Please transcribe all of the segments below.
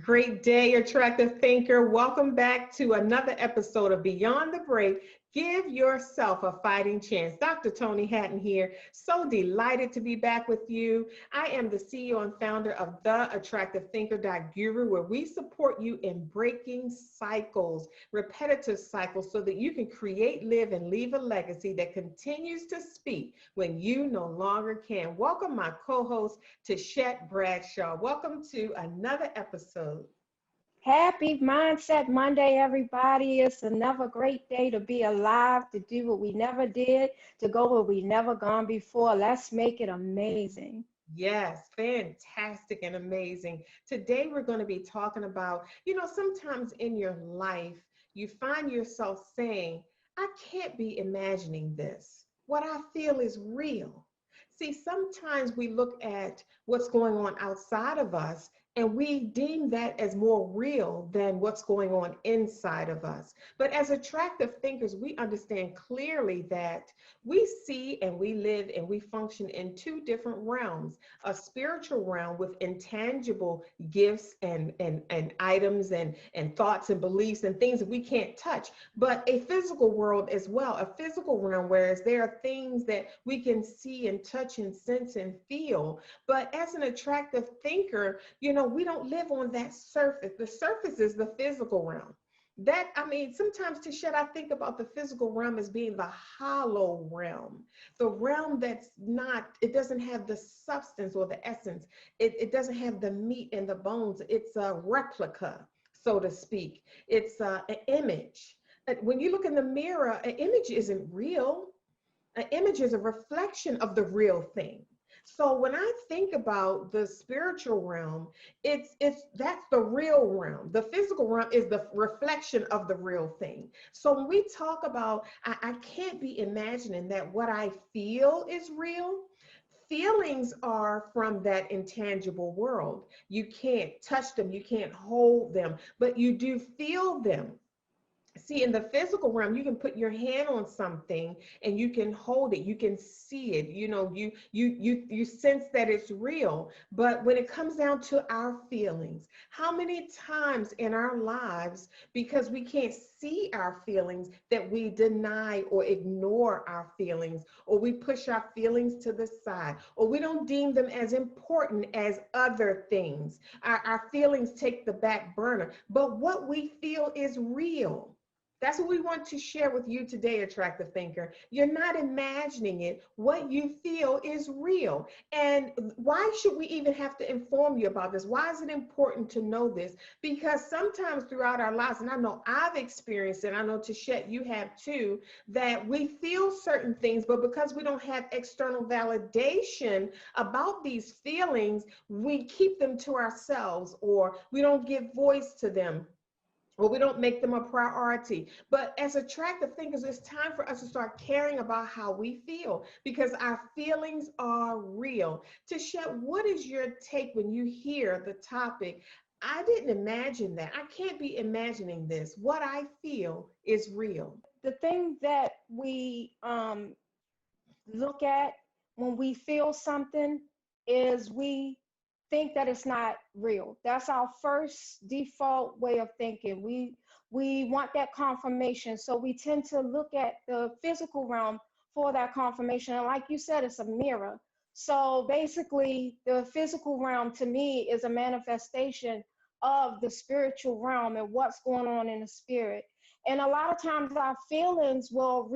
Great day, attractive thinker. Welcome back to another episode of Beyond the Break. Give yourself a fighting chance. Dr. Toni Hatton here. So delighted to be back with you. I am the CEO and founder of the Attractive Thinker Guru, where we support you in breaking cycles, repetitive cycles, so that you can create, live, and leave a legacy that continues to speak when you no longer can. Welcome, my co-host, Tichet Bradshaw. Welcome to another episode. Happy Mindset Monday, everybody. It's another great day to be alive, to do what we never did, to go where we never gone before. Let's make it amazing. Yes, fantastic and amazing. Today we're going to be talking about, sometimes in your life, you find yourself saying, I can't be imagining this. What I feel is real. See, sometimes we look at what's going on outside of us and we deem that as more real than what's going on inside of us. But as attractive thinkers, we understand clearly that we see and we live and we function in two different realms: a spiritual realm with intangible gifts and items and thoughts and beliefs and things that we can't touch, but a physical world as well, a physical realm, whereas there are things that we can see and touch and sense and feel. But as an attractive thinker, we don't live on that surface. The surface is the physical realm. Sometimes, Tichet, I think about the physical realm as being the hollow realm, the realm that's not, it doesn't have the substance or the essence. It doesn't have the meat and the bones. It's a replica, so to speak. It's an image. When you look in the mirror, an image isn't real. An image is a reflection of the real thing. So when I think about the spiritual realm, that's the real realm. The physical realm is the reflection of the real thing. So when we talk about, I can't be imagining that what I feel is real. Feelings are from that intangible world. You can't touch them, you can't hold them, but you do feel them. See, in the physical realm, you can put your hand on something and you can hold it, you can see it, you sense that it's real. But when it comes down to our feelings, how many times in our lives, because we can't see our feelings, that we deny or ignore our feelings, or we push our feelings to the side, or we don't deem them as important as other things. Our feelings take the back burner, but what we feel is real. That's what we want to share with you today, attractive thinker. You're not imagining it. What you feel is real. And why should we even have to inform you about this? Why is it important to know this? Because sometimes throughout our lives, and I know I've experienced it, I know Tichet, you have too, that we feel certain things, but because we don't have external validation about these feelings, we keep them to ourselves, or we don't give voice to them, or we don't make them a priority. But as attractive thinkers, it's time for us to start caring about how we feel, because our feelings are real. Tichet, what is your take when you hear the topic, I didn't imagine that, I can't be imagining this, what I feel is real? The thing that we look at when we feel something is we think that it's not real. That's our first default way of thinking. We want that confirmation. So we tend to look at the physical realm for that confirmation. And like you said, it's a mirror. So basically, the physical realm to me is a manifestation of the spiritual realm and what's going on in the spirit. And a lot of times our feelings will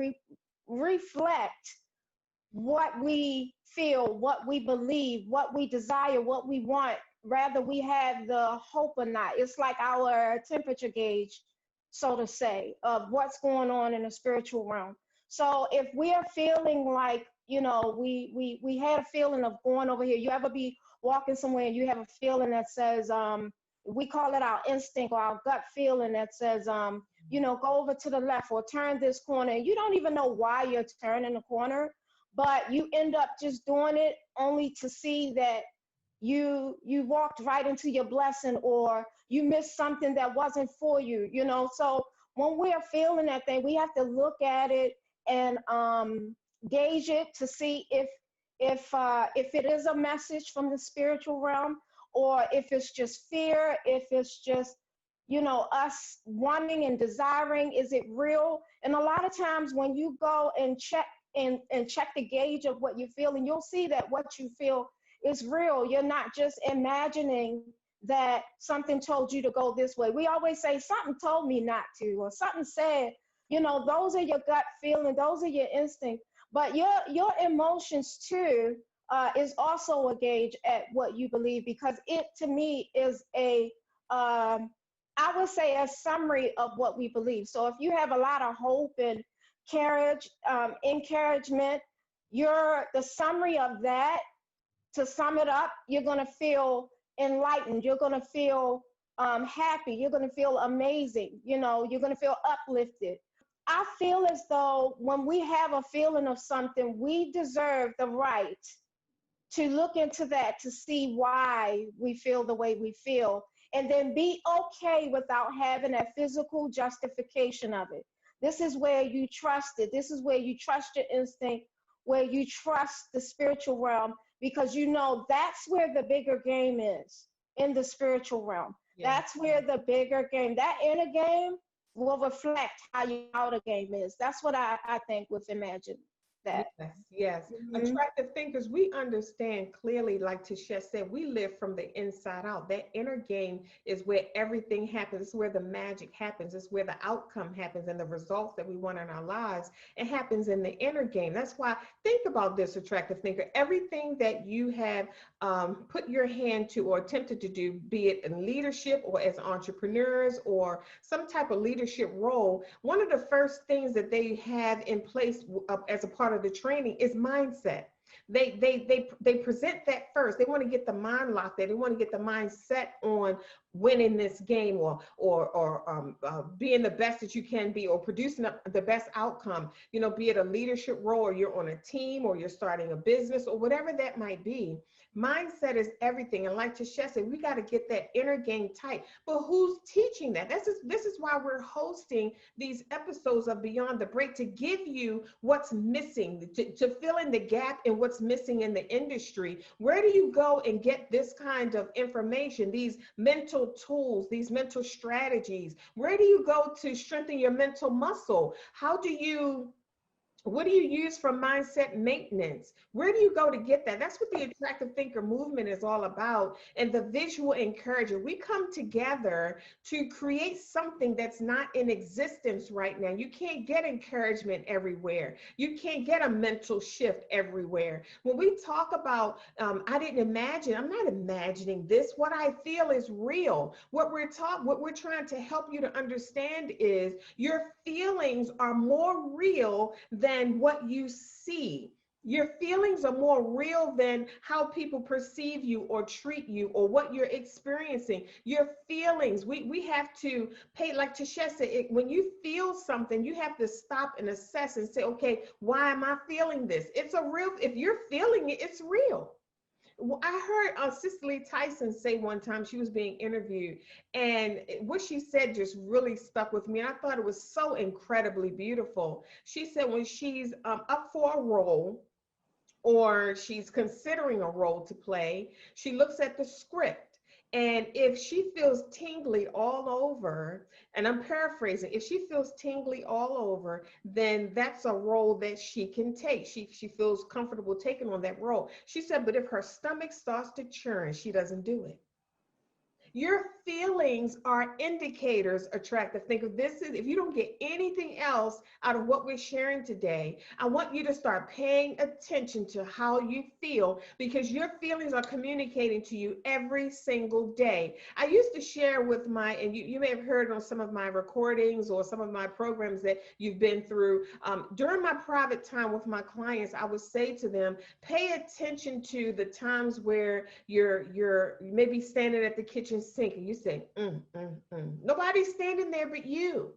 reflect what we feel, what we believe, what we desire, what we want, rather we have the hope or not. It's like our temperature gauge, so to say, of what's going on in the spiritual realm. So if we are feeling like, we had a feeling of going over here. You ever be walking somewhere and you have a feeling that says, we call it our instinct or our gut feeling that says, go over to the left or turn this corner. And you don't even know why you're turning the corner, but you end up just doing it only to see that you walked right into your blessing, or you missed something that wasn't for you, So when we're feeling that thing, we have to look at it and gauge it to see if it is a message from the spiritual realm, or if it's just fear, if it's just, us wanting and desiring, is it real? And a lot of times when you go and check the gauge of what you feel, and you'll see that what you feel is real. You're not just imagining that something told you to go this way. We always say something told me not to, or something said, those are your gut feeling, those are your instincts. But your emotions too is also a gauge at what you believe, because it to me is I would say a summary of what we believe. So if you have a lot of hope and encouragement, you're the summary of that. To sum it up, you're going to feel enlightened. You're going to feel happy. You're going to feel amazing. You're going to feel uplifted. I feel as though when we have a feeling of something, we deserve the right to look into that, to see why we feel the way we feel, and then be okay without having a physical justification of it. This is where you trust it. This is where you trust your instinct, where you trust the spiritual realm, because that's where the bigger game is, in the spiritual realm. Yeah. That's where the bigger game, that inner game, will reflect how your outer game is. That's what I think with Imagine that. Yes. Attractive thinkers, we understand clearly, like Tichet said, we live from the inside out. That inner game is where everything happens. It's where the magic happens. It's where the outcome happens, and the results that we want in our lives. It happens in the inner game. That's why, think about this, attractive thinker. Everything that you have put your hand to or attempted to do, be it in leadership or as entrepreneurs or some type of leadership role, one of the first things that they have in place as a part of the training is mindset. They present that first. They want to get the mind locked there. They want to get the mindset on winning this game, or being the best that you can be, or producing the best outcome. Be it a leadership role, or you're on a team, or you're starting a business, or whatever that might be. Mindset is everything. And like Tichet said, we got to get that inner game tight. But who's teaching that? This is why we're hosting these episodes of Beyond the Break, to give you what's missing, to fill in the gap in what's missing in the industry. Where do you go and get this kind of information, these mental tools, these mental strategies? Where do you go to strengthen your mental muscle? What do you use for mindset maintenance? Where do you go to get that? That's what the attractive thinker movement is all about. And the visual encourager, we come together to create something that's not in existence right now. You can't get encouragement everywhere. You can't get a mental shift everywhere. When we talk about, I didn't imagine, I'm not imagining this. What I feel is real. What we're trying to help you to understand is your feelings are more real than what you see. Your feelings are more real than how people perceive you or treat you or what you're experiencing. Your feelings, we have to pay, like Tichet said, when you feel something, you have to stop and assess and say, okay, why am I feeling this? If you're feeling it, it's real. I heard Cicely Tyson say one time, she was being interviewed, and what she said just really stuck with me. And I thought it was so incredibly beautiful. She said when she's up for a role, or she's considering a role to play, she looks at the script. And if she feels tingly all over, and I'm paraphrasing, if she feels tingly all over, then that's a role that she can take. She feels comfortable taking on that role. She said, but if her stomach starts to churn, she doesn't do it. Your feelings are indicators, attractive thinker. If you don't get anything else out of what we're sharing today, I want you to start paying attention to how you feel, because your feelings are communicating to you every single day. I used to share with and you may have heard on some of my recordings or some of my programs that you've been through. During my private time with my clients, I would say to them, pay attention to the times where you're maybe standing at the kitchen sink and you say, Nobody's standing there but you.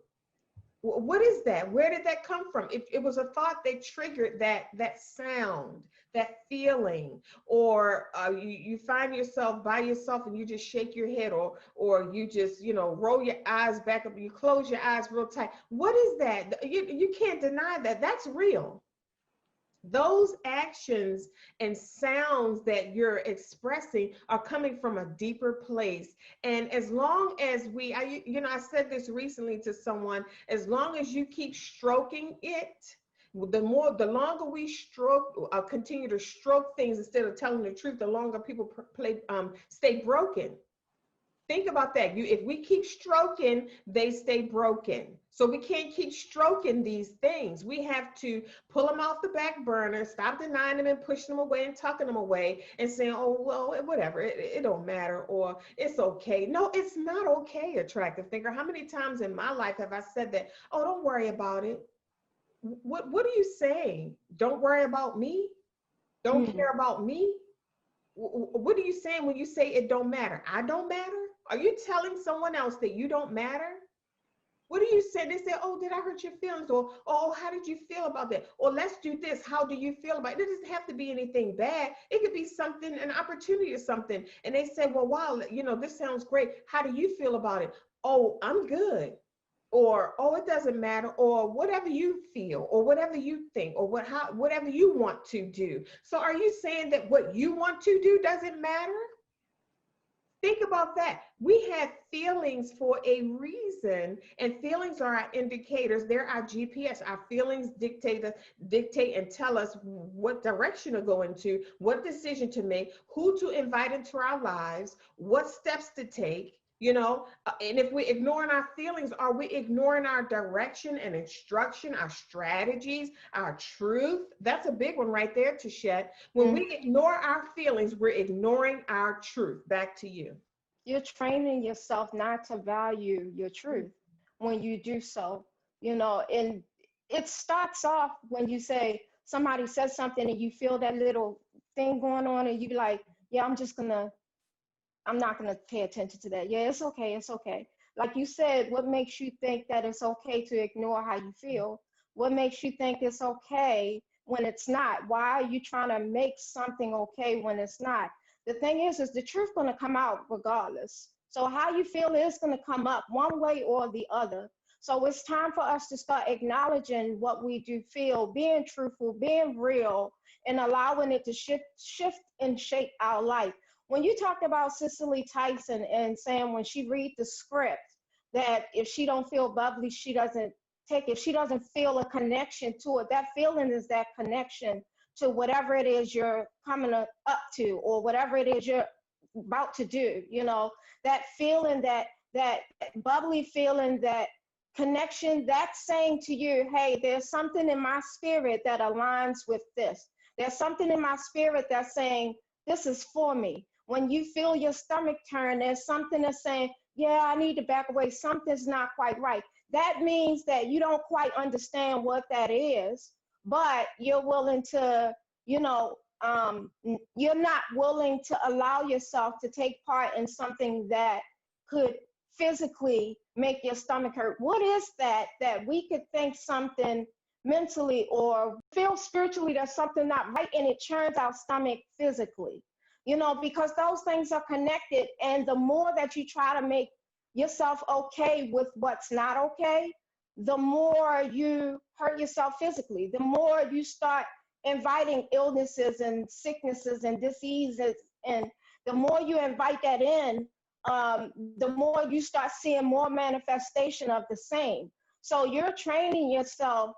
What is that? Where did that come from? It was a thought that triggered that sound, that feeling, or you find yourself by yourself and you just shake your head, or you just roll your eyes back up, you close your eyes real tight. What is that? You can't deny that. That's real. Those actions and sounds that you're expressing are coming from a deeper place. And as long as I said this recently to someone, as long as you keep stroking it, the longer we continue to stroke things instead of telling the truth, the longer people stay broken. Think about that. If we keep stroking, they stay broken. So we can't keep stroking these things. We have to pull them off the back burner, stop denying them and pushing them away and tucking them away and saying, oh, well, whatever, it don't matter, or it's okay. No, it's not okay, attractive thinker. How many times in my life have I said that? Oh, don't worry about it. What are you saying? Don't worry about me? Don't Mm. care about me? What are you saying when you say it don't matter? I don't matter? Are you telling someone else that you don't matter? What do you say? They say, oh, did I hurt your feelings? Or, oh, how did you feel about that? Or let's do this. How do you feel about it? It doesn't have to be anything bad. It could be something, an opportunity or something. And they say, well, wow, this sounds great. How do you feel about it? Oh, I'm good. Or, oh, it doesn't matter, or whatever you feel, or whatever you think, or whatever you want to do. So are you saying that what you want to do doesn't matter? Think about that. We have feelings for a reason, and feelings are our indicators. They're our GPS. Our feelings dictate and tell us what direction to go into, what decision to make, who to invite into our lives, what steps to take. And if we're ignoring our feelings, are we ignoring our direction and instruction, our strategies, our truth? That's a big one right there, Tichet. When Mm. we ignore our feelings, we're ignoring our truth. Back to you. You're training yourself not to value your truth when you do so, and it starts off when you say somebody says something and you feel that little thing going on and you be like, yeah, I'm not gonna pay attention to that. Yeah, it's okay, it's okay. Like you said, what makes you think that it's okay to ignore how you feel? What makes you think it's okay when it's not? Why are you trying to make something okay when it's not? The thing is the truth gonna come out regardless. So how you feel is gonna come up one way or the other. So it's time for us to start acknowledging what we do feel, being truthful, being real, and allowing it to shift and shape our life. When you talked about Cicely Tyson and saying when she read the script that if she don't feel bubbly, she doesn't take it. She doesn't feel a connection to it. That feeling is that connection to whatever it is you're coming up to or whatever it is you're about to do. That feeling, that bubbly feeling, that connection, that's saying to you, hey, there's something in my spirit that aligns with this. There's something in my spirit that's saying, this is for me. When you feel your stomach turn, there's something that's saying, yeah, I need to back away. Something's not quite right. That means that you don't quite understand what that is, but you're willing to, you're not willing to allow yourself to take part in something that could physically make your stomach hurt. What is that we could think something mentally or feel spiritually there's something not right and it churns our stomach physically? Because those things are connected. And the more that you try to make yourself okay with what's not okay, the more you hurt yourself physically, the more you start inviting illnesses and sicknesses and diseases. And the more you invite that in, the more you start seeing more manifestation of the same. So you're training yourself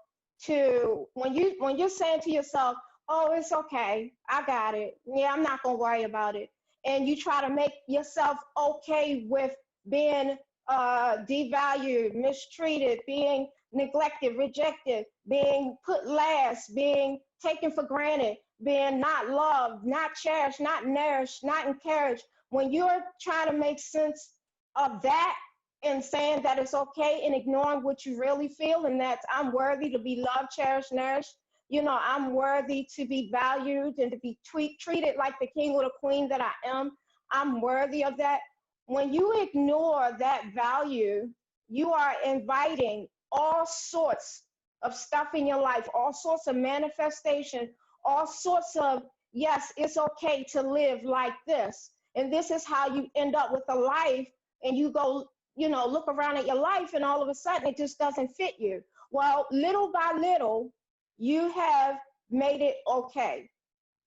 to, when you're saying to yourself, oh, it's okay, I got it, yeah, I'm not gonna worry about it, and you try to make yourself okay with being devalued, mistreated, being neglected, rejected, being put last, being taken for granted, being not loved, not cherished, not nourished, not encouraged. When you're trying to make sense of that and saying that it's okay and ignoring what you really feel, and that's I'm worthy to be loved, cherished, nourished, I'm worthy to be valued and to be treated like the king or the queen that I am. I'm worthy of that. When you ignore that value, you are inviting all sorts of stuff in your life, all sorts of manifestation, all sorts of, yes, it's okay to live like this. And this is how you end up with a life, and you go, look around at your life and all of a sudden it just doesn't fit you. Well, little by little, you have made it okay.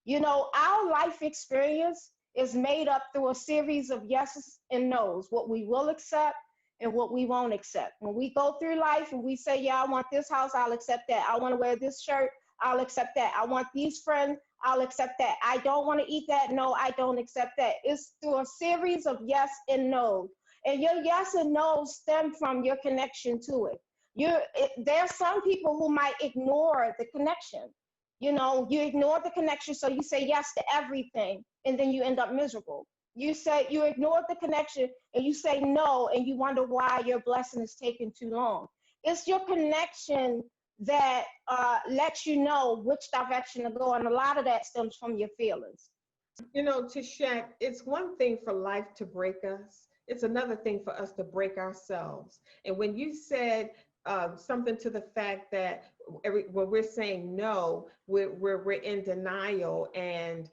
You know, our life experience is made up through a series of yeses and nos, what we will accept and what we won't accept. When we go through life and we say, yeah, I want this house, I'll accept that. I want to wear this shirt, I'll accept that. I want these friends, I'll accept that. I don't want to eat that, no, I don't accept that. It's through a series of yes and no. And your yes and no stem from your connection to it. There are some people who might ignore the connection. You know, you ignore the connection, so you say yes to everything, and then you end up miserable. You say you ignore the connection and you say no, and you wonder why your blessing is taking too long. It's your connection that lets you know which direction to go, and a lot of that stems from your feelings. You know, Tichet, it's one thing for life to break us. It's another thing for us to break ourselves. And when you said something to the fact that when we're saying no, we're in denial, and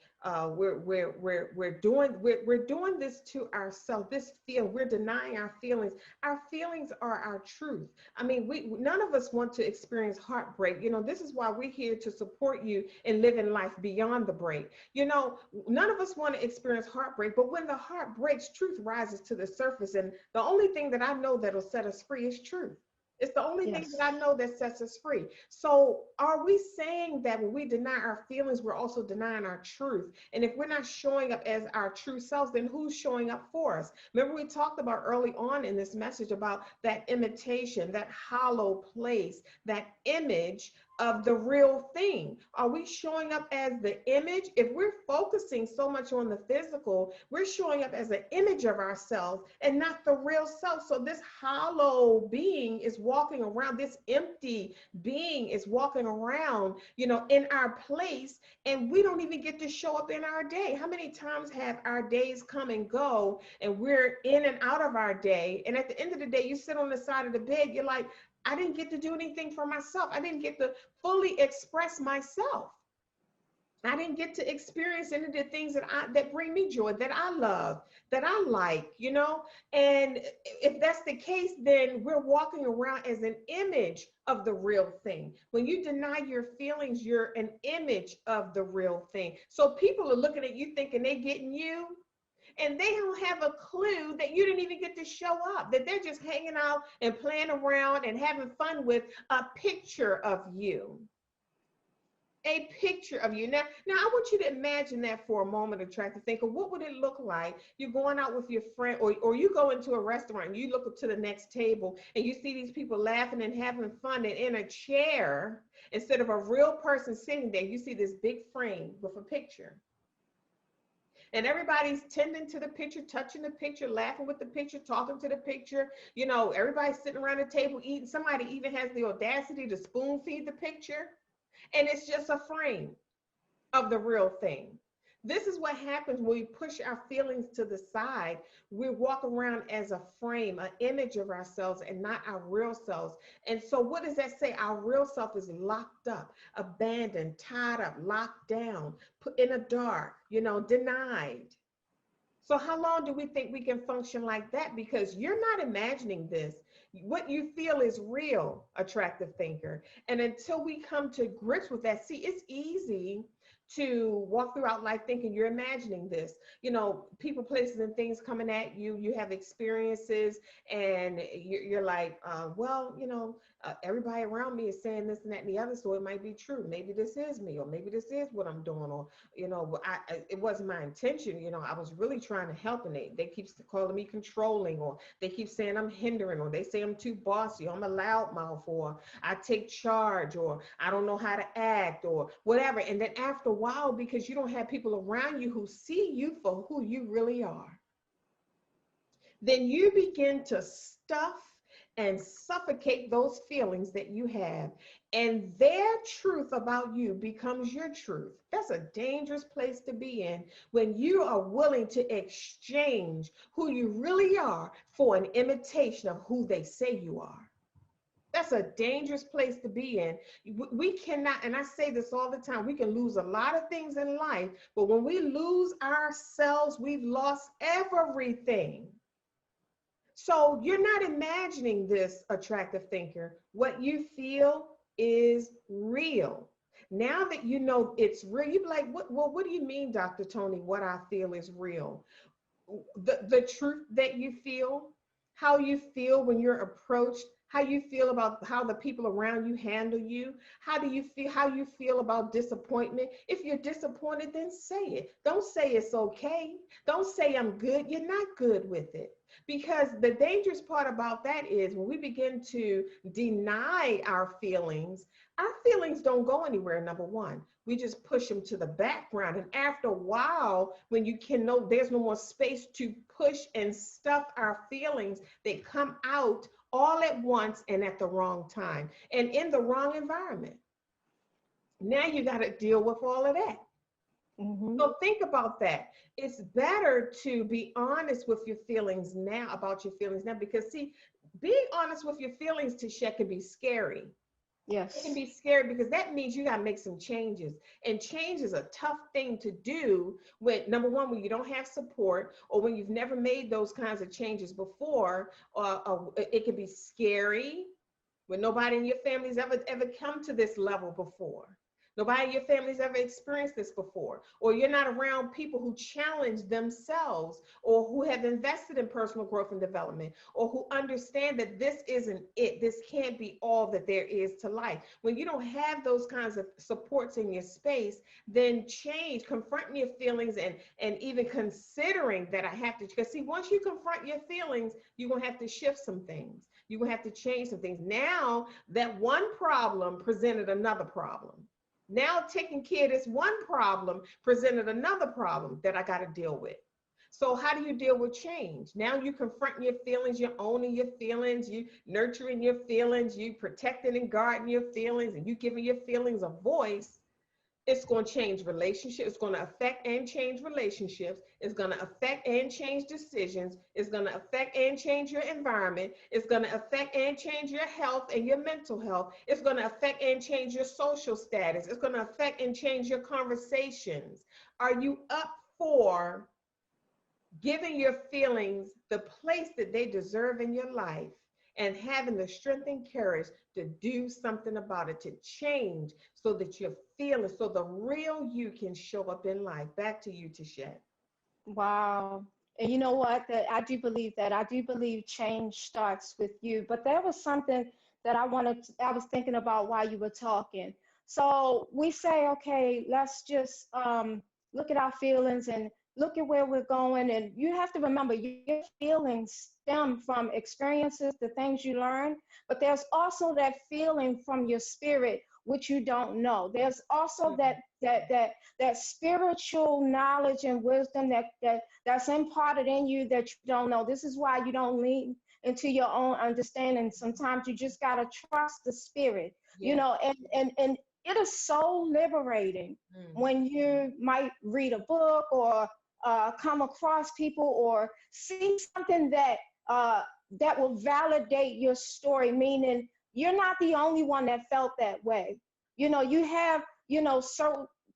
we're doing this to ourselves. This feel we're denying our feelings. Our feelings are our truth. I mean, we none of us want to experience heartbreak. You know, this is why we're here to support you in living life beyond the break. You know, none of us want to experience heartbreak, but when the heart breaks, truth rises to the surface. And the only thing that I know that'll set us free is truth. It's the only thing that Yes. I know that sets us free. So are we saying that when we deny our feelings, we're also denying our truth? And if we're not showing up as our true selves, then who's showing up for us? Remember, we talked about early on in this message about that imitation, that hollow place, that image of the real thing. Are we showing up as the image? If we're focusing so much on the physical, we're showing up as an image of ourselves and not the real self. So this hollow being is walking around, this empty being is walking around, you know, in our place, and we don't even get to show up in our day. How many times have our days come and go, and we're in and out of our day, and at the end of the day, you sit on the side of the bed, you're like, I didn't get to do anything for myself. I didn't get to fully express myself. I didn't get to experience any of the things that bring me joy, that I love, that I like, you know. And if that's the case, then we're walking around as an image of the real thing. When you deny your feelings, you're an image of the real thing. So people are looking at you thinking they're getting you, and they don't have a clue that you didn't even get to show up, that they're just hanging out and playing around and having fun with a picture of you. A picture of you. Now I want you to imagine that for a moment, and try to think of what would it look like. You're going out with your friend, or you go into a restaurant and you look up to the next table and you see these people laughing and having fun, and in a chair, instead of a real person sitting there, you see this big frame with a picture. And everybody's tending to the picture, touching the picture, laughing with the picture, talking to the picture. You know, everybody's sitting around the table eating. Somebody even has the audacity to spoon feed the picture. And it's just a frame of the real thing. This is what happens when we push our feelings to the side. We walk around as a frame, an image of ourselves, and not our real selves. And so, what does that say? Our real self is locked up, abandoned, tied up, locked down, put in a dark, you know, denied. So how long do we think we can function like that? Because you're not imagining this. What you feel is real, attractive thinker. And until we come to grips with that, see, it's easy to walk throughout life thinking you're imagining this. You know, people, places, and things coming at you. You have experiences, and you're like, well, you know, everybody around me is saying this and that and the other, so it might be true. Maybe this is me, or maybe this is what I'm doing, or you know, it wasn't my intention. You know, I was really trying to help, and they keep calling me controlling, or they keep saying I'm hindering, or they say I'm too bossy, or I'm a loudmouth, or I take charge, or I don't know how to act, or whatever. And then after a while, because you don't have people around you who see you for who you really are, then you begin to stuff and suffocate those feelings that you have, and their truth about you becomes your truth. That's a dangerous place to be in, when you are willing to exchange who you really are for an imitation of who they say you are. That's a dangerous place to be in. We cannot, and I say this all the time, we can lose a lot of things in life, but when we lose ourselves, we've lost everything. So you're not imagining this, attractive thinker. What you feel is real. Now that you know it's real, you be like, what do you mean, Dr. Toni, what I feel is real? The truth that you feel, how you feel when you're approached, how you feel about how the people around you handle you, how you feel about disappointment. If you're disappointed, then say it. Don't say it's okay. Don't say I'm good. You're not good with it. Because the dangerous part about that is when we begin to deny our feelings don't go anywhere. Number one, we just push them to the background. And after a while, when you can know there's no more space to push and stuff our feelings, they come out all at once and at the wrong time and in the wrong environment. Now you got to deal with all of that. Mm-hmm. So think about that. It's better to be honest with your feelings now, about your feelings now, because see, being honest with your feelings, Tichet, can be scary. It can Yes. be scary because that means you got to make some changes. And change is a tough thing to do when, number one, when you don't have support or when you've never made those kinds of changes before. It can be scary when nobody in your family's ever come to this level before. Nobody in your family's ever experienced this before, or you're not around people who challenge themselves or who have invested in personal growth and development or who understand that this isn't it. This can't be all that there is to life. When you don't have those kinds of supports in your space, then change, confronting your feelings and even considering that I have to, because see, once you confront your feelings, you're going to have to shift some things. You're going to have to change some things. Now that one problem presented another problem. Now taking care of this one problem presented another problem that I got to deal with. So how do you deal with change? Now you confronting your feelings, you're owning your feelings, you nurturing your feelings, you protecting and guarding your feelings, and you giving your feelings a voice. It's going to change relationships. It's going to affect and change relationships. It's going to affect and change decisions. It's going to affect and change your environment. It's going to affect and change your health and your mental health. It's going to affect and change your social status. It's going to affect and change your conversations. Are you up for giving your feelings the place that they deserve in your life and having the strength and courage to do something about it, to change so that you're feeling, so the real you can show up in life? Back to you, Tichet. Wow. And you know what? That I do believe that. I do believe change starts with you. But there was something that I was thinking about while you were talking. So we say, okay, let's just look at our feelings and look at where we're going. And you have to remember your feelings stem from experiences, the things you learn, but there's also that feeling from your spirit, which you don't know. There's also that spiritual knowledge and wisdom that's imparted in you that you don't know. This is why you don't lean into your own understanding. Sometimes you just gotta trust the spirit, you Yeah. know, and it is so liberating when you might read a book or come across people or see something that will validate your story, meaning you're not the only one that felt that way. You know, you have,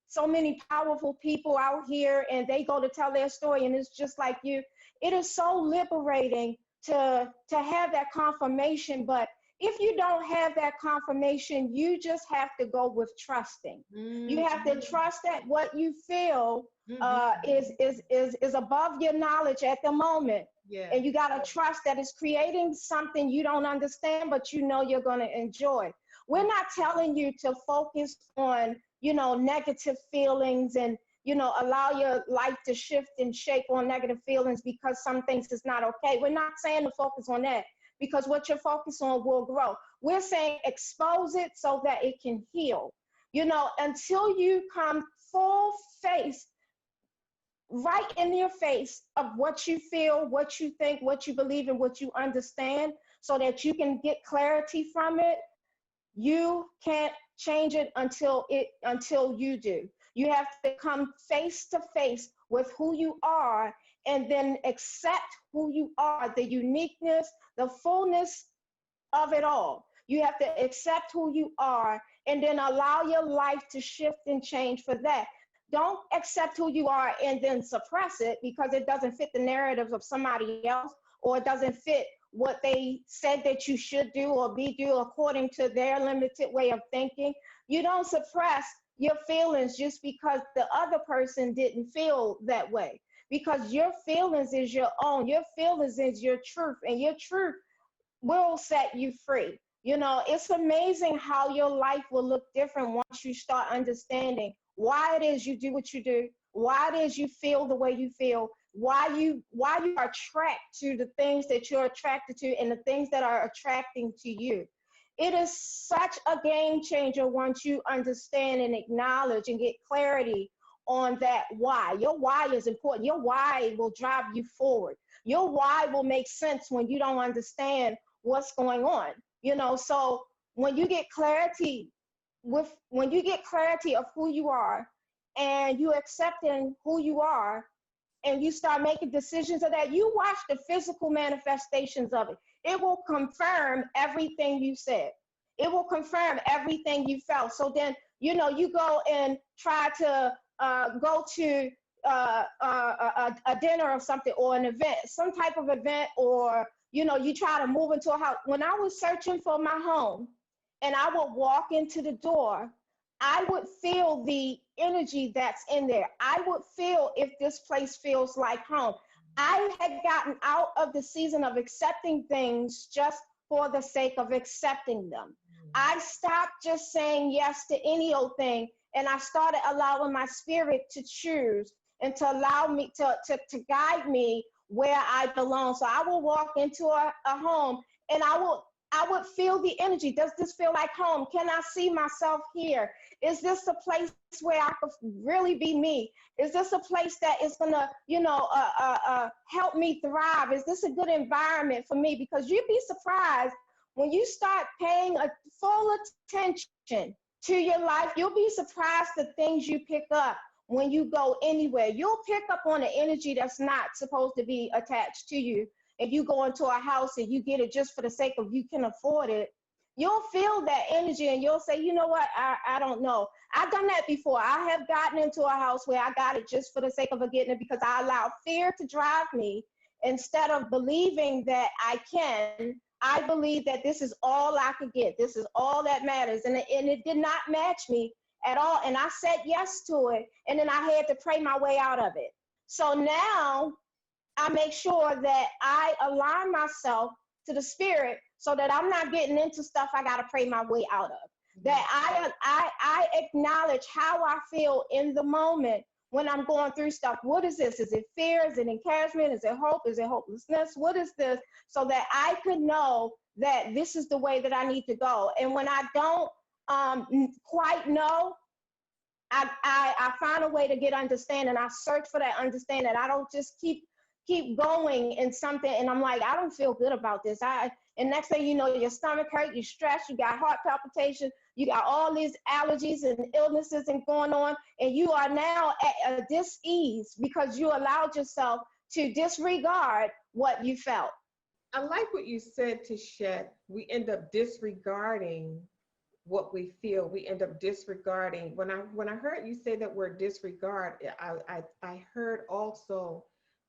so many powerful people out here and they go to tell their story and it's just like you. It is so liberating to have that confirmation, but if you don't have that confirmation, you just have to go with trusting. You have to trust that what you feel is above your knowledge at the moment. Yeah. And you got to trust that it's creating something you don't understand, but you know you're going to enjoy. We're not telling you to focus on, negative feelings and, allow your life to shift and shape on negative feelings because some things is not okay. We're not saying to focus on that because what you're focused on will grow. We're saying expose it so that it can heal. Until you come full face, right in your face of what you feel, what you think, what you believe, and what you understand so that you can get clarity from it, you can't change it until you do. You have to come face to face with who you are and then accept who you are, the uniqueness, the fullness of it all. You have to accept who you are and then allow your life to shift and change for that. Don't accept who you are and then suppress it because it doesn't fit the narrative of somebody else or it doesn't fit what they said that you should do or be do according to their limited way of thinking. You don't suppress your feelings just because the other person didn't feel that way. Because your feelings is your own. Your feelings is your truth, and your truth will set you free. You know, it's amazing how your life will look different once you start understanding why it is you do what you do, why it is you feel the way you feel, why you are attracted to the things that you're attracted to and the things that are attracting to you. It is such a game changer once you understand and acknowledge and get clarity on that why. Your why is important. Your why will drive you forward. Your why will make sense when you don't understand what's going on. You know, so when you get clarity when you get clarity of who you are and you accepting who you are and you start making decisions of that, you watch the physical manifestations of it. It will confirm everything you said. It will confirm everything you felt. So then, you know, you go and try to go to a dinner or something, or an event, some type of event, or, you know, you try to move into a house. When I was searching for my home and I would walk into the door, I would feel the energy that's in there. I would feel if this place feels like home. I had gotten out of the season of accepting things just for the sake of accepting them. I stopped just saying yes to any old thing, and I started allowing my spirit to choose and to allow me to guide me where I belong. So I will walk into a home and I would feel the energy. Does this feel like home? Can I see myself here? Is this a place where I could really be me? Is this a place that is gonna, you know, help me thrive? Is this a good environment for me? Because you'd be surprised when you start paying a full attention to your life. You'll be surprised the things you pick up when you go anywhere. You'll pick up on an energy that's not supposed to be attached to you. If you go into a house and you get it just for the sake of you can afford it, you'll feel that energy and you'll say, you know what, I don't know. I've done that before. I have gotten into a house where I got it just for the sake of getting it because I allowed fear to drive me. Instead of believing that I can, I believe that this is all I could get. This is all that matters. And it did not match me at all. And I said yes to it. And then I had to pray my way out of it. So now I make sure that I align myself to the spirit so that I'm not getting into stuff I got to pray my way out of. That I acknowledge how I feel in the moment when I'm going through stuff. What is this? Is it fear? Is it encouragement? Is it hope? Is it hopelessness? What is this? So that I could know that this is the way that I need to go. And when I don't quite know, I find a way to get understanding. I search for that understanding. I don't just keep going in something and I'm like, I don't feel good about this. And next thing you know, your stomach hurt, you're stressed, you got heart palpitation, you got all these allergies and illnesses and going on, and you are now at a dis-ease because you allowed yourself to disregard what you felt. I like what you said, Tichet. We end up disregarding what we feel. We end up disregarding. When I heard you say that word disregard, I heard also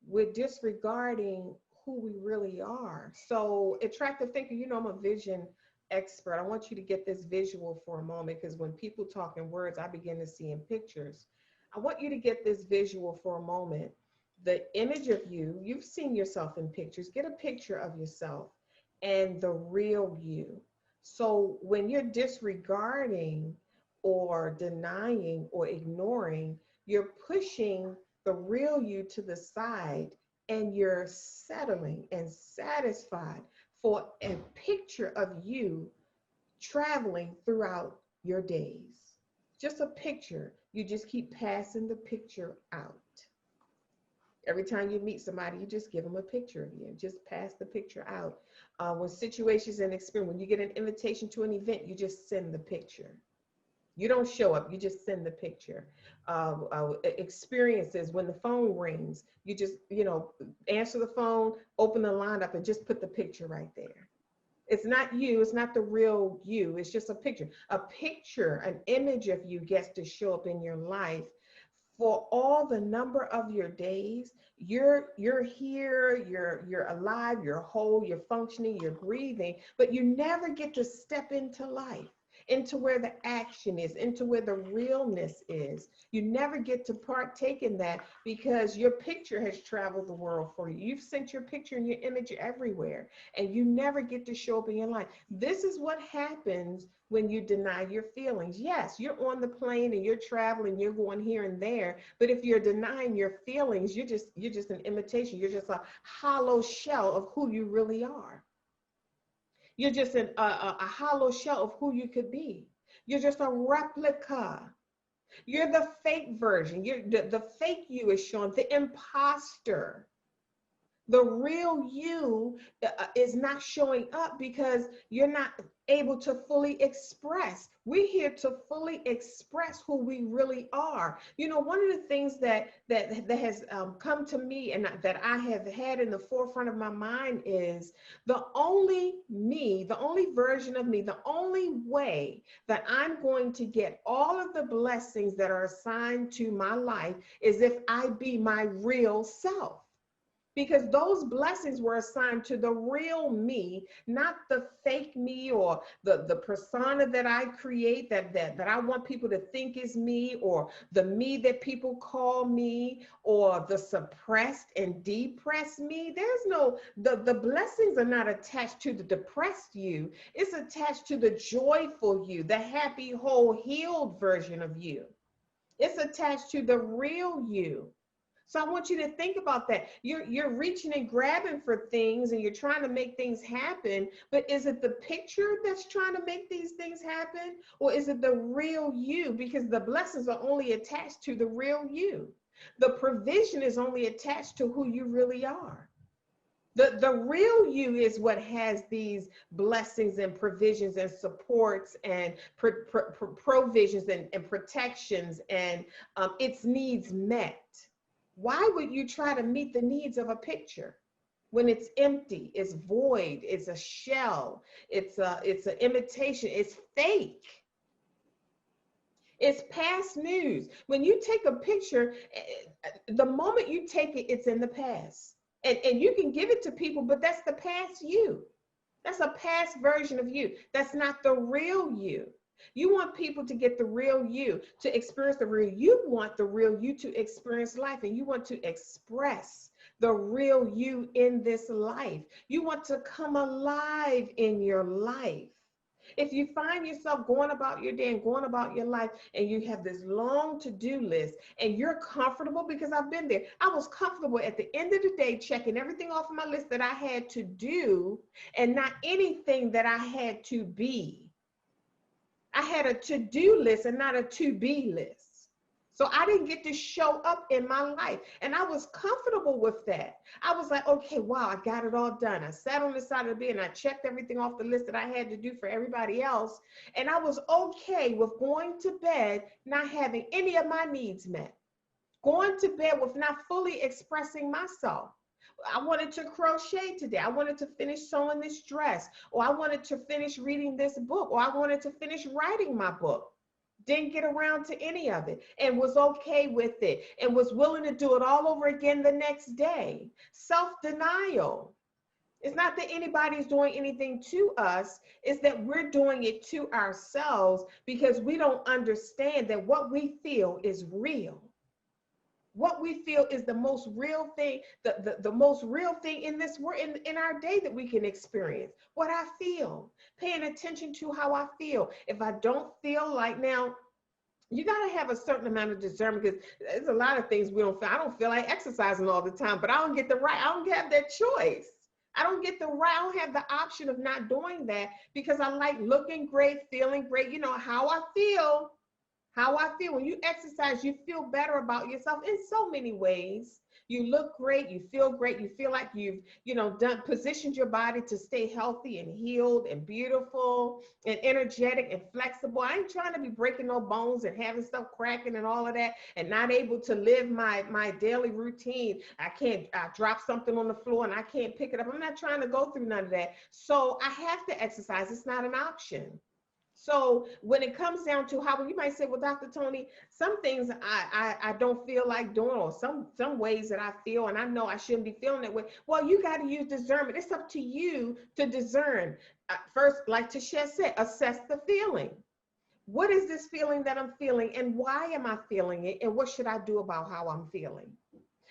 we're disregarding who we really are. So attractive thinker, you know, I'm a vision expert. I want you to get this visual for a moment because when people talk in words, I begin to see in pictures. I want you to get this visual for a moment. The image of you, you've seen yourself in pictures. Get a picture of yourself and the real you. So when you're disregarding or denying or ignoring, you're pushing the real you to the side and you're settling and satisfied for a picture of you traveling throughout your days. Just a picture. You just keep passing the picture out. Every time you meet somebody, you just give them a picture of you. Just pass the picture out. When situations and experience, when you get an invitation to an event, you just send the picture. You don't show up, you just send the picture. Experiences, when the phone rings, you just, you know, answer the phone, open the line up and just put the picture right there. It's not you, it's not the real you, it's just a picture. A picture, an image of you gets to show up in your life for all the number of your days. You're here, you're alive, you're whole, you're functioning, you're breathing, but you never get to step into life. into where the action is, into where the realness is. You never get to partake in that because your picture has traveled the world for you. You've sent your picture and your image everywhere, and you never get to show up in your life. This is what happens when you deny your feelings. Yes, you're on the plane and you're traveling, you're going here and there, but if you're denying your feelings, you're just an imitation. You're just a hollow shell of who you really are. You're just a hollow shell of who you could be. You're just a replica. You're the fake version. The fake you is shown, the imposter. The real you is not showing up because you're not able to fully express. We're here to fully express who we really are. You know, one of the things that has come to me and that I have had in the forefront of my mind is the only me, the only version of me, the only way that I'm going to get all of the blessings that are assigned to my life is if I be my real self. Because those blessings were assigned to the real me, not the fake me or the persona that I create that I want people to think is me, or the me that people call me, or the suppressed and depressed me. There's no, the blessings are not attached to the depressed you. It's attached to the joyful you, the happy, whole, healed version of you. It's attached to the real you. So I want you to think about that. You're reaching and grabbing for things and you're trying to make things happen, but is it the picture that's trying to make these things happen, or is it the real you? Because the blessings are only attached to the real you. The provision is only attached to who you really are. The real you is what has these blessings and provisions and supports and provisions and protections and its needs met. Why would you try to meet the needs of a picture when it's empty, it's void, it's a shell, it's an imitation, it's fake, it's past news? When you take a picture, the moment you take it, it's in the past. And you can give it to people, but that's the past you. That's a past version of you. That's not the real you. You want people to get the real you, to experience the real. You want the real you to experience life, and you want to express the real you in this life. You want to come alive in your life. If you find yourself going about your day and going about your life and you have this long to-do list and you're comfortable, because I've been there. I was comfortable at the end of the day checking everything off of my list that I had to do and not anything that I had to be. I had a to-do list and not a to-be list. So I didn't get to show up in my life. And I was comfortable with that. I was like, okay, wow, I got it all done. I sat on the side of the bed and I checked everything off the list that I had to do for everybody else. And I was okay with going to bed not having any of my needs met. Going to bed with not fully expressing myself. I wanted to crochet today. I wanted to finish sewing this dress, or I wanted to finish reading this book, or I wanted to finish writing my book. Didn't get around to any of it and was okay with it and was willing to do it all over again the next day. Self-denial. It's not that anybody's doing anything to us. It's that we're doing it to ourselves because we don't understand that what we feel is real. What we feel is the most real thing, the most real thing in this world, in our day that we can experience. What I feel, paying attention to how I feel. If I don't feel like, now, you got to have a certain amount of discernment, because there's a lot of things we don't feel. I don't feel like exercising all the time, but I don't get the right, I don't have that choice. I don't get the right, I don't have the option of not doing that because I like looking great, feeling great, you know, how I feel. How I feel. When you exercise, you feel better about yourself in so many ways. You look great, you feel great, you feel like you've, positioned your body to stay healthy and healed and beautiful and energetic and flexible. I ain't trying to be breaking no bones and having stuff cracking and all of that and not able to live my daily routine. I drop something on the floor and I can't pick it up. I'm not trying to go through none of that. So I have to exercise. It's not an option. So when it comes down to how, you might say, well, Dr. Toni, some things I don't feel like doing, or some ways that I feel, and I know I shouldn't be feeling that way. Well, you got to use discernment. It's up to you to discern. First, like Tichet said, assess the feeling. What is this feeling that I'm feeling, and why am I feeling it, and what should I do about how I'm feeling?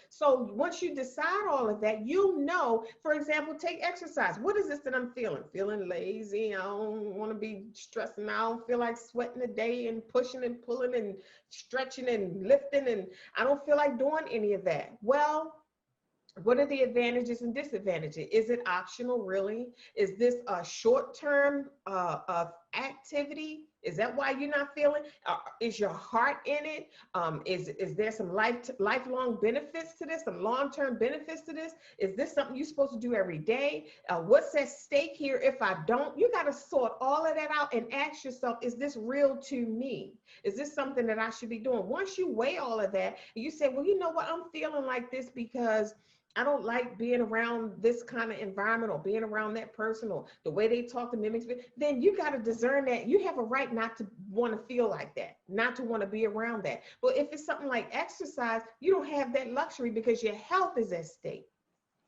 So once you decide all of that, you'll know, for example, take exercise. What is this that I'm feeling? Feeling lazy. I don't want to be stressing. I don't feel like sweating a day and pushing and pulling and stretching and lifting. And I don't feel like doing any of that. Well, what are the advantages and disadvantages? Is it optional, really? Is this a short-term activity? Is that why you're not feeling? Is your heart in it? Is there some lifelong benefits to this? Some long-term benefits to this? Is this something you're supposed to do every day? What's at stake here if I don't? You got to sort all of that out and ask yourself, is this real to me? Is this something that I should be doing? Once you weigh all of that, you say, well, you know what? I'm feeling like this because I don't like being around this kind of environment or being around that person or the way they talk to mimics. Then you got to discern that you have a right not to want to feel like that, not to want to be around that. But if it's something like exercise, you don't have that luxury because your health is at stake.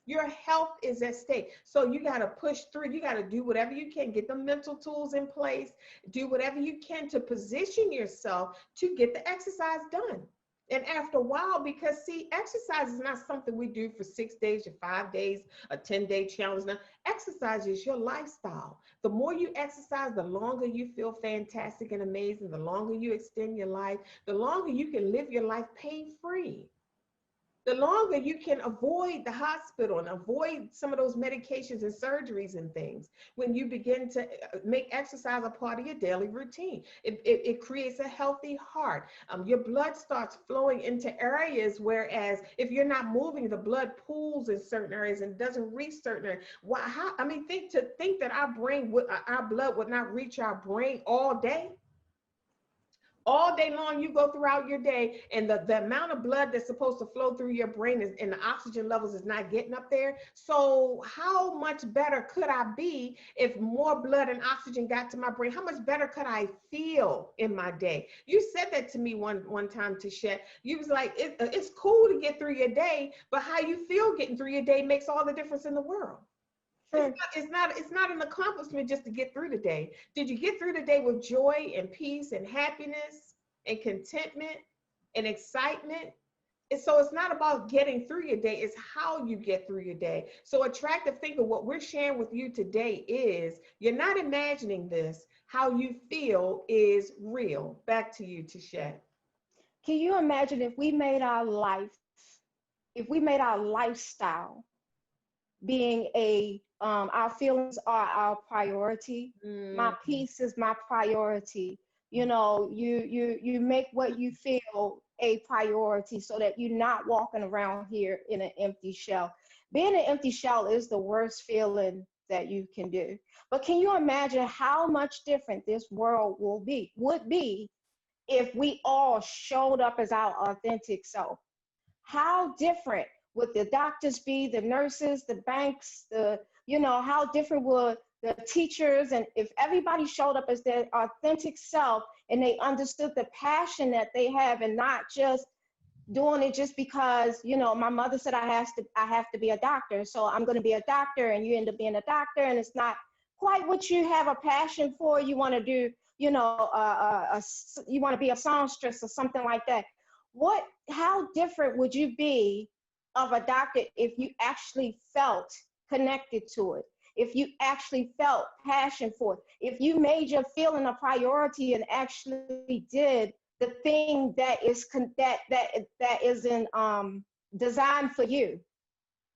Your health is at stake. So you got to push through. You got to do whatever you can, get the mental tools in place, do whatever you can to position yourself to get the exercise done. And after a while, because see, exercise is not something we do for 6 days or 5 days, a 10-day challenge. Now, exercise is your lifestyle. The more you exercise, the longer you feel fantastic and amazing, the longer you extend your life, the longer you can live your life pain-free. The longer you can avoid the hospital and avoid some of those medications and surgeries and things when you begin to make exercise a part of your daily routine. It creates a healthy heart. Your blood starts flowing into areas, whereas if you're not moving, the blood pools in certain areas and doesn't reach certain areas. Think that our blood would not reach our brain all day. All day long, you go throughout your day, and the amount of blood that's supposed to flow through your brain and the oxygen levels is not getting up there. So how much better could I be if more blood and oxygen got to my brain? How much better could I feel in my day? You said that to me one time, Tichet. You was like, it's cool to get through your day, but how you feel getting through your day makes all the difference in the world. It's not an accomplishment just to get through the day. Did you get through the day with joy and peace and happiness and contentment and excitement? And so it's not about getting through your day, it's how you get through your day. So attractive thinker, what we're sharing with you today is you're not imagining this. How you feel is real. Back to you, Tichet. Can you imagine if we made our life, if we made our lifestyle being our feelings are our priority. My peace is my priority. You know, you make what you feel a priority so that you're not walking around here in an empty shell. Being an empty shell is the worst feeling that you can do. But can you imagine how much different this world would be if we all showed up as our authentic self? How different would the doctors be, the nurses, the banks, how different would the teachers, and if everybody showed up as their authentic self and they understood the passion that they have and not just doing it just because, my mother said I have to be a doctor, so I'm going to be a doctor, and you end up being a doctor and it's not quite what you have a passion for. You want to do, you want to be a songstress or something like that. How different would you be of a doctor if you actually felt connected to it, if you actually felt passion for it, if you made your feeling a priority and actually did the thing that is designed for you,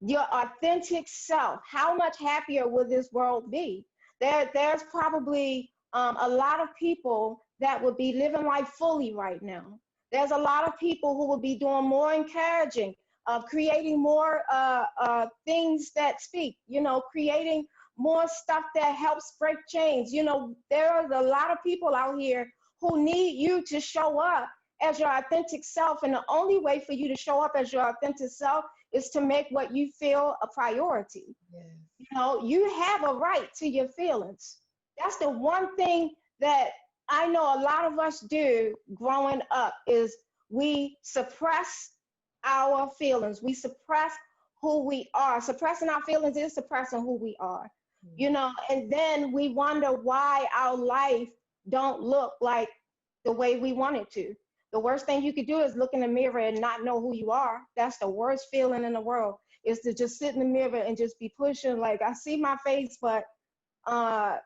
your authentic self? How much happier would this world be? There's probably a lot of people that would be living life fully right now. There's a lot of people who will be doing more encouraging, creating more things that speak, creating more stuff that helps break chains. There are a lot of people out here who need you to show up as your authentic self. And the only way for you to show up as your authentic self is to make what you feel a priority. Yes. You have a right to your feelings. That's the one thing that I know a lot of us do growing up is we suppress our feelings. We suppress who we are. Suppressing our feelings is suppressing who we are. And then we wonder why our life don't look like the way we want it to. The worst thing you could do is look in the mirror and not know who you are. That's the worst feeling in the world, is to just sit in the mirror and just be pushing, like, I see my face, but uh,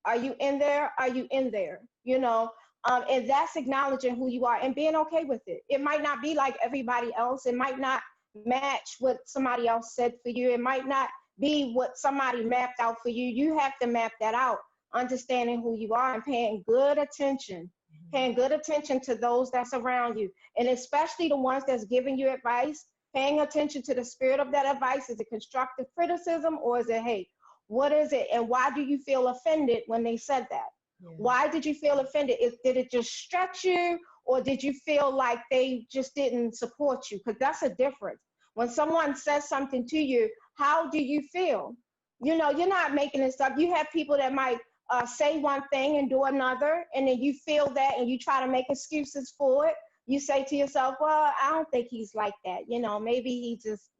are you in there? Are you in there? And that's acknowledging who you are and being okay with it. It might not be like everybody else. It might not match what somebody else said for you. It might not be what somebody mapped out for you. You have to map that out, understanding who you are and paying good attention to those that's around you. And especially the ones that's giving you advice, paying attention to the spirit of that advice. Is it constructive criticism, or is it hate? What is it? And why do you feel offended when they said that? Yeah. Why did you feel offended? Did it just stretch you, or did you feel like they just didn't support you? Because that's a difference. When someone says something to you, how do you feel? You're not making this up. You have people that might say one thing and do another, and then you feel that and you try to make excuses for it. You say to yourself, well, I don't think he's like that. Maybe he just,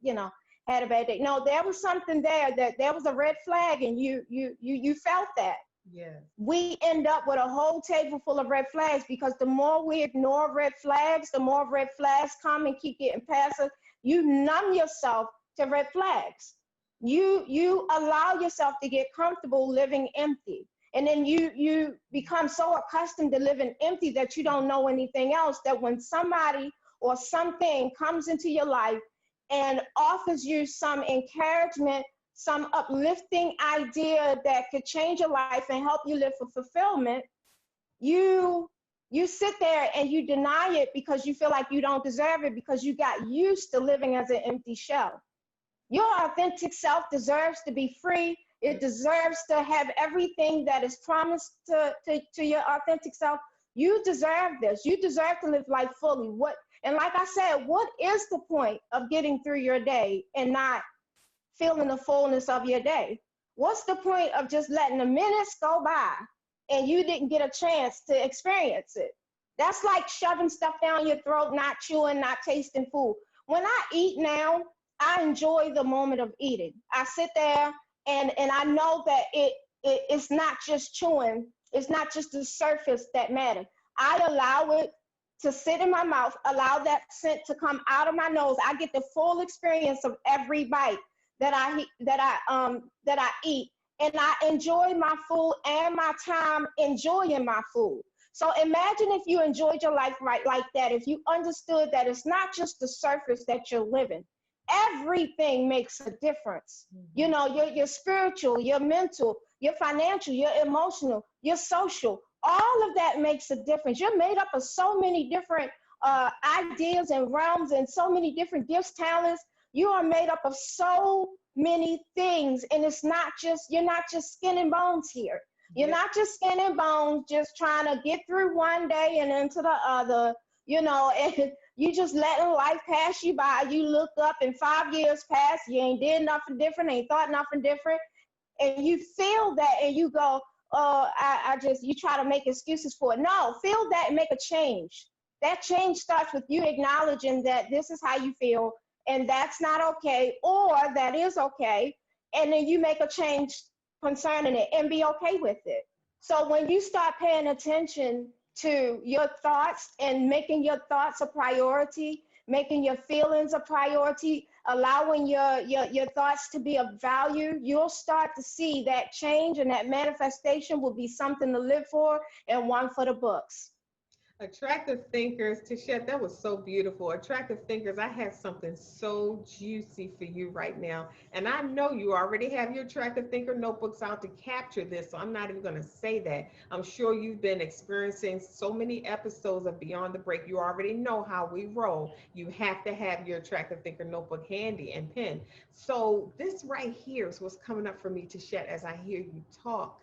had a bad day. No, there was something there was a red flag, and you felt that. Yes. We end up with a whole table full of red flags, because the more we ignore red flags, the more red flags come and keep getting past us. You numb yourself to red flags. You allow yourself to get comfortable living empty. And then you become so accustomed to living empty that you don't know anything else, that when somebody or something comes into your life and offers you some encouragement, some uplifting idea that could change your life and help you live for fulfillment, you sit there and you deny it because you feel like you don't deserve it, because you got used to living as an empty shell. Your authentic self deserves to be free. It deserves to have everything that is promised to your authentic self. You deserve this. You deserve to live life fully. And like I said, what is the point of getting through your day and not feeling the fullness of your day? What's the point of just letting the minutes go by and you didn't get a chance to experience it? That's like shoving stuff down your throat, not chewing, not tasting food. When I eat now, I enjoy the moment of eating. I sit there and I know that it's not just chewing. It's not just the surface that matters. I allow it to sit in my mouth, allow that scent to come out of my nose. I get the full experience of every bite that I eat, and I enjoy my food and my time enjoying my food. So imagine if you enjoyed your life right like that, if you understood that it's not just the surface that you're living. Everything makes a difference. Your spiritual, your mental, your financial, your emotional, your social, all of that makes a difference. You're made up of so many different ideas and realms, and so many different gifts, talents. You are made up of so many things, and you're not just skin and bones here. You're not just skin and bones, just trying to get through one day and into the other, and you just letting life pass you by. You look up and 5 years pass, you ain't did nothing different, ain't thought nothing different. And you feel that and you go, oh, you try to make excuses for it. No, feel that and make a change. That change starts with you acknowledging that this is how you feel, and that's not okay, or that is okay. And then you make a change concerning it and be okay with it. So when you start paying attention to your thoughts and making your thoughts a priority, making your feelings a priority, allowing your thoughts to be of value, you'll start to see that change, and that manifestation will be something to live for and one for the books. Attractive thinkers, Tichet, that was so beautiful. Attractive thinkers, I have something so juicy for you right now. And I know you already have your attractive thinker notebooks out to capture this, so I'm not even going to say that. I'm sure you've been experiencing so many episodes of Beyond the Break. You already know how we roll. You have to have your attractive thinker notebook handy and pen. So this right here is what's coming up for me, Tichet, as I hear you talk.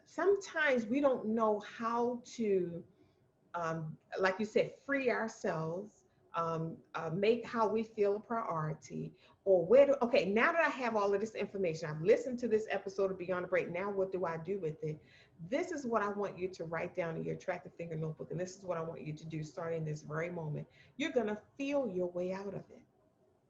Sometimes we don't know how to like you said, free ourselves, make how we feel a priority, or okay, now that I have all of this information, I've listened to this episode of Beyond the Break, now what do I do with it? This is what I want you to write down in your attractive thinker notebook, and this is what I want you to do starting this very moment. You're going to feel your way out of it.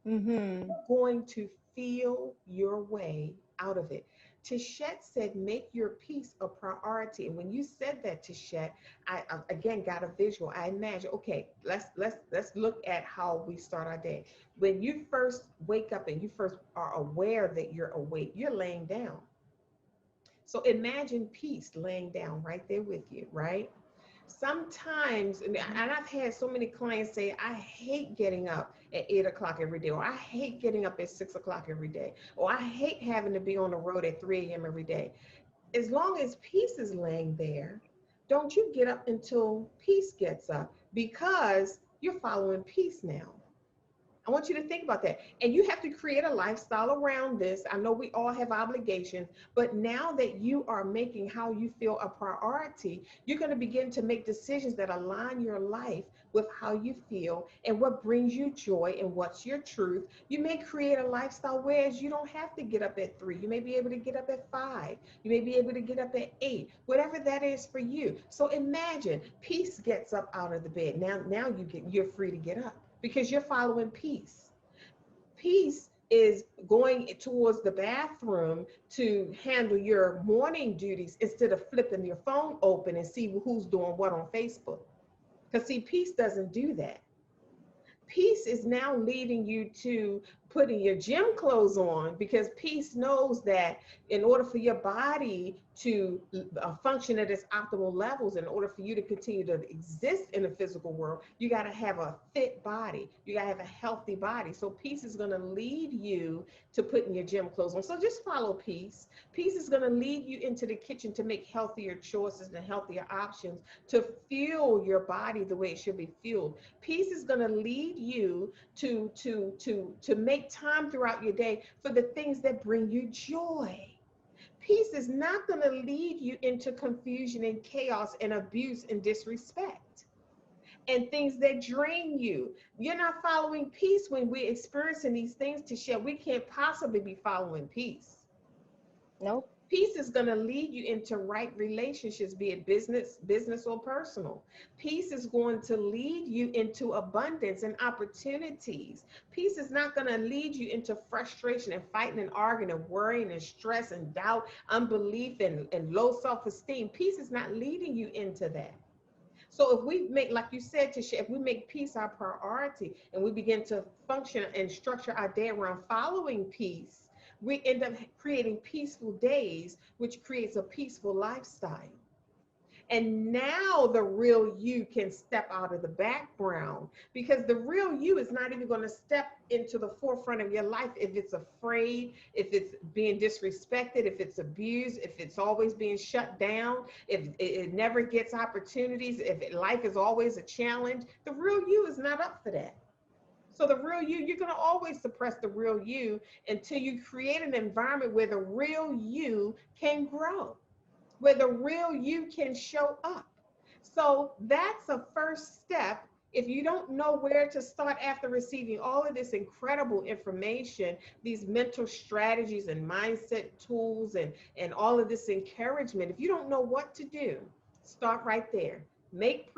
Mm-hmm. You're going to feel your way out of it. Tichet said, make your peace a priority. And when you said that, Tichet, I again got a visual. I imagine, okay, let's look at how we start our day. When you first wake up and you first are aware that you're awake, you're laying down. So imagine peace laying down right there with you, right? Sometimes, and I've had so many clients say, I hate getting up at 8 o'clock every day, or I hate getting up at 6 o'clock every day, or I hate having to be on the road at 3 a.m. every day. As long as peace is laying there, don't you get up until peace gets up, because you're following peace now. I want you to think about that. And you have to create a lifestyle around this. I know we all have obligations, but now that you are making how you feel a priority, you're going to begin to make decisions that align your life with how you feel and what brings you joy and what's your truth. You may create a lifestyle whereas you don't have to get up at 3. You may be able to get up at 5. You may be able to get up at 8, whatever that is for you. So imagine peace gets up out of the bed. Now you're free to get up, because you're following peace. Peace is going towards the bathroom to handle your morning duties instead of flipping your phone open and see who's doing what on Facebook. Because see, peace doesn't do that. Peace is now leading you to putting your gym clothes on, because peace knows that in order for your body to function at its optimal levels, in order for you to continue to exist in the physical world, you got to have a fit body. You got to have a healthy body. So peace is going to lead you to putting your gym clothes on. So just follow peace. Peace is going to lead you into the kitchen to make healthier choices and healthier options to fuel your body the way it should be fueled. Peace is going to lead you to make time throughout your day for the things that bring you joy. Peace is not going to lead you into confusion and chaos and abuse and disrespect and things that drain you. You're not following peace when we're experiencing these things, to share. We can't possibly be following peace. Nope. Peace is going to lead you into right relationships, be it business or personal. Peace is going to lead you into abundance and opportunities. Peace is not going to lead you into frustration and fighting and arguing and worrying and stress and doubt, unbelief and low self-esteem. Peace is not leading you into that. So if we make, like you said, Tisha, if we make peace our priority and we begin to function and structure our day around following peace, we end up creating peaceful days, which creates a peaceful lifestyle. And now the real you can step out of the background, because the real you is not even going to step into the forefront of your life if it's afraid, if it's being disrespected, if it's abused, if it's always being shut down, if it never gets opportunities, if life is always a challenge. The real you is not up for that. So the real you, you're going to always suppress the real you until you create an environment where the real you can grow, where the real you can show up. So that's a first step. If you don't know where to start after receiving all of this incredible information, these mental strategies and mindset tools and all of this encouragement, if you don't know what to do, start right there. Make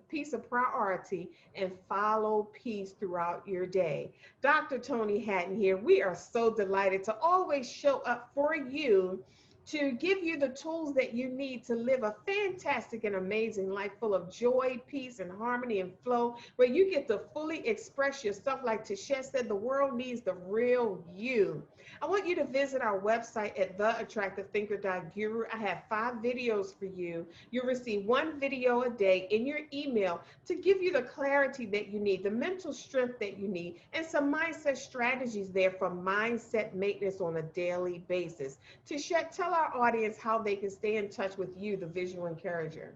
peace a priority and follow peace throughout your day. Dr. Toni Hatton here. We are so delighted to always show up for you, to give you the tools that you need to live a fantastic and amazing life full of joy, peace, and harmony and flow, where you get to fully express yourself. Like Tichet said, the world needs the real you. I want you to visit our website at theattractivethinker.guru. I have 5 videos for you. You'll receive 1 video a day in your email to give you the clarity that you need, the mental strength that you need, and some mindset strategies there for mindset maintenance on a daily basis. Tichet, tell our audience how they can stay in touch with you, the visual encourager.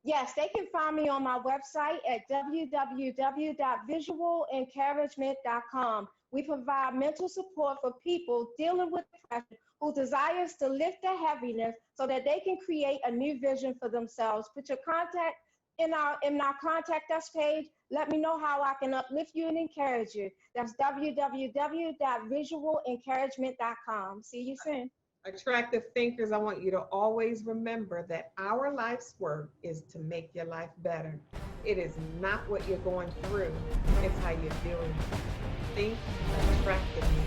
Yes, they can find me on my website at www.visualencouragement.com. We provide mental support for people dealing with depression who desires to lift their heaviness so that they can create a new vision for themselves. Put your contact in our contact us page. Let me know how I can uplift you and encourage you. That's www.visualencouragement.com. See you soon. Attractive thinkers, I want you to always remember that our life's work is to make your life better. It is not what you're going through, it's how you're doing. Think attractively.